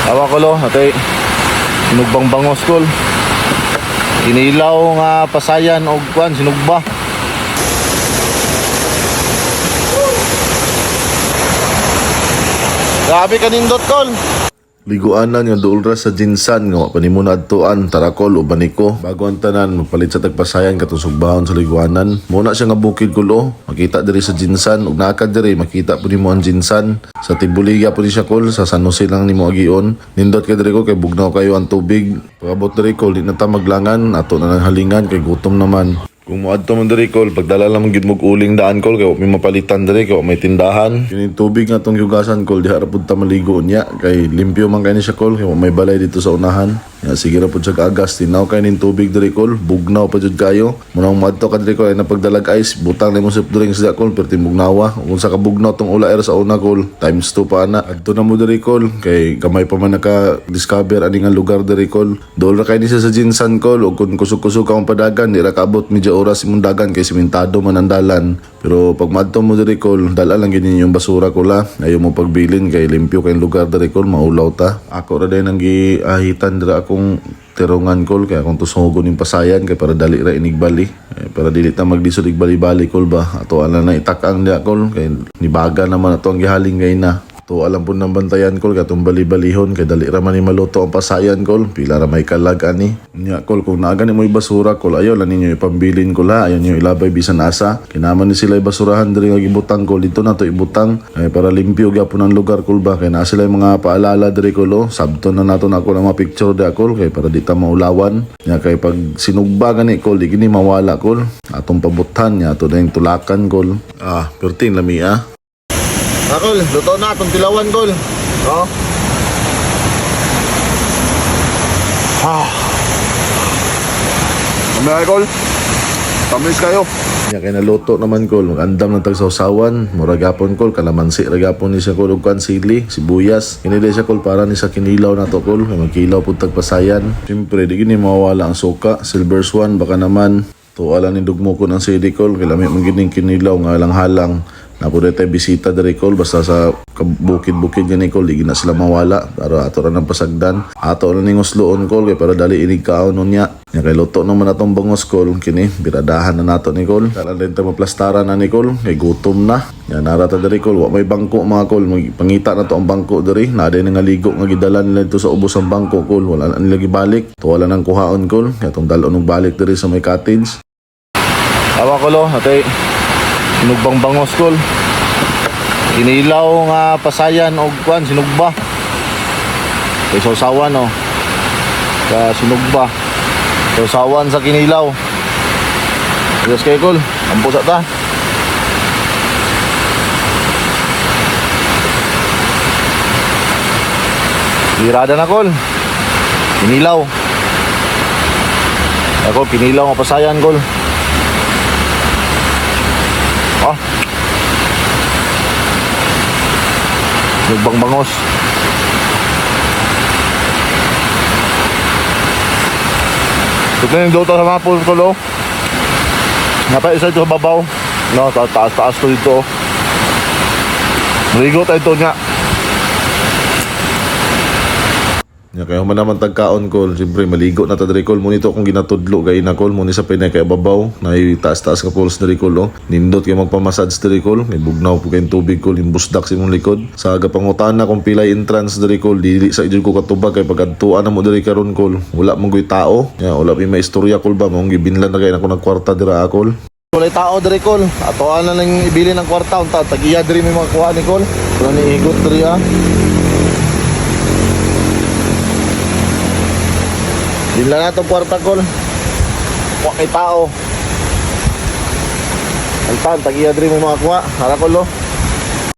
Awa ko lo, atay sinugbang bangos kol. Kinilaw nga pasayan og kwan sinugba. Grabe kanindot kol. Liguanan nga duulra sa Jinsan nga panimuna adtuan Tarakol o Baniko bago ang tanan magpalit sa tagpasayan katong sugbahon sa liguanan. Muna siya nga bukid kulo, makita diri sa Jinsan ug naakad diri makita pud nimo ang Jinsan. Sa Tibuliga pud siya kol, sa San Jose lang nimo agion. Nindot kay diri ko kay bugnaw kayo ang tubig. Pagabot diri kol di na ta maglangan ato na nang halingan kay gutom naman. Kung moadto man diri kol, pagdala lang gyud mo uling daan kol kay may mapalitan diri kay may tindahan. Kini tubig nga tong yugasan kol di harap pud ta maligo niya kay limpyo man kani siya kol kay may balay dito sa unahan. Ya sige ra pud siya kaagas tinaw kay nin tubig diri kol, bugnaw pa jud kayo. Munang moadto ka diri kol ay napagdalag ice, butang nimo soft drinks sa kol perti bugnawa. Kung sa kabugnaw tong ula era sa una kol, times 2 pa ana. Adto na mo diri kol kay gamay pa man naka discover ani nga lugar diri kol. Dol ra kay ni siya sa Jinsan kol ug kun kusog-kusog ka padagan di ra kaabot medyo oras imong dagan kay simentado man ang dalan. Pero pag madto mo diri kol, dala lang gid yung basura ko la. Ayo mo pagbilin kay limpyo kay lugar diri kol, maulaw ta. Ako ra din ang giahitan dira akong terungan kol kay akong tusogon yung pasayan kay para dali ra inigbali. Para dili ta maglisod igbali-bali kol ba. Ato ala na itak-ang dia kol kay nibaga naman ato ang gihaling gay na. To alam po ng bantayan kol katong bali-balihon kay dali ra man ni maluto ang pasayan kol pila ra may kalag ani nya kol kung naaga ni mo basura kol ayaw lang ninyo ipambilin kol ha ayaw niyo ilabay bisan asa kinaman ni sila basurahan diri nga gibutang kol dito na to ibutang para limpyo gyapon ang lugar kol ba kay naa sila mga paalala diri kol sabton na nato na ako ng mga picture da kol kay para di ta maulawan nya kay pag sinugba gani kol di gini mawala kol atong pabutan nya ato na yung tulakan kol perting lami Kol, luto na itong tilawan, Kol. Oh. Kamay, Kol. Tamis kayo. Kaya kaya naluto naman, Kol. Mag-andam ng tagsawsawan. Muragapon, Kol. Kalamansi. Ragapon ni siya, Kol. Ugkan, sili, sibuyas. Kinili siya, Kol. Para ni sa kinilaw na to, Kol. Magkilaw po tagpasayan. Siyempre, di gini mawala ang suka. Silver Swan, baka naman. Tuwala ni dugmo ko ng CD, Kol. Kailamit mong gining kinilaw nga lang-halang. Napuday tayo bisita dari kol basta sa bukid-bukid yan kol di na sila mawala para ato ra ng pasagdan ato ra ning usloon kol kay para dali inig kaon niya nya kay luto naman atong bangos kol kini biradahan na nato ni kol kala din ta maplastaran na ni kol kay gutom na nya narata dari kol wa may bangko mga kol pangita na to ang bangko diri na day nga ligo nga gidala nila dito sa ubos ang bangko kol wala na nila gibalik to wala nang kuhaon kol katong dalon og balik diri sa may cottage awa ko lo atay sinugbang bangos kol. Kinilaw nga pasayan og kwan sinugba. Kay sausawan no. Ka sinugba. Sausawan sa kinilaw. Yes kay kol, ampo sa ta. Irada na kol. Kinilaw. Ako kinilaw nga pasayan kol. Sugbang bangos. Ito yung dota sa mga pulse ko lo. Napa isa ito sa babaw. No, taas to dito. Marigo tayo ito niya. Nya kayo man naman tagkaon kol, siyempre maligo na ta diri kol mo nito kung ginatudlo gay na kol mo ni sa pinay kay babaw na taas-taas ka pulse diri kol nindot kay magpamassage diri kol may bugnaw po kay tubig kol imbusdak sa imong likod sa gapangutana kung pilay entrance diri kol dili sa ijud ko katubag kay pagadtuan na mo diri karon kol wala mong goy tao nya wala may maistorya kol ba mong gibinlan na kay nako nagkwarta dira kol walay tao diri kol atoan na lang ibili ng kwarta unta tagiya diri may mga kuha ni kol kuno ni higot diri Din lang nato kwarta kol. Wa kay tao. Antan tagiya diri mo mga kuha. Hara kol lo.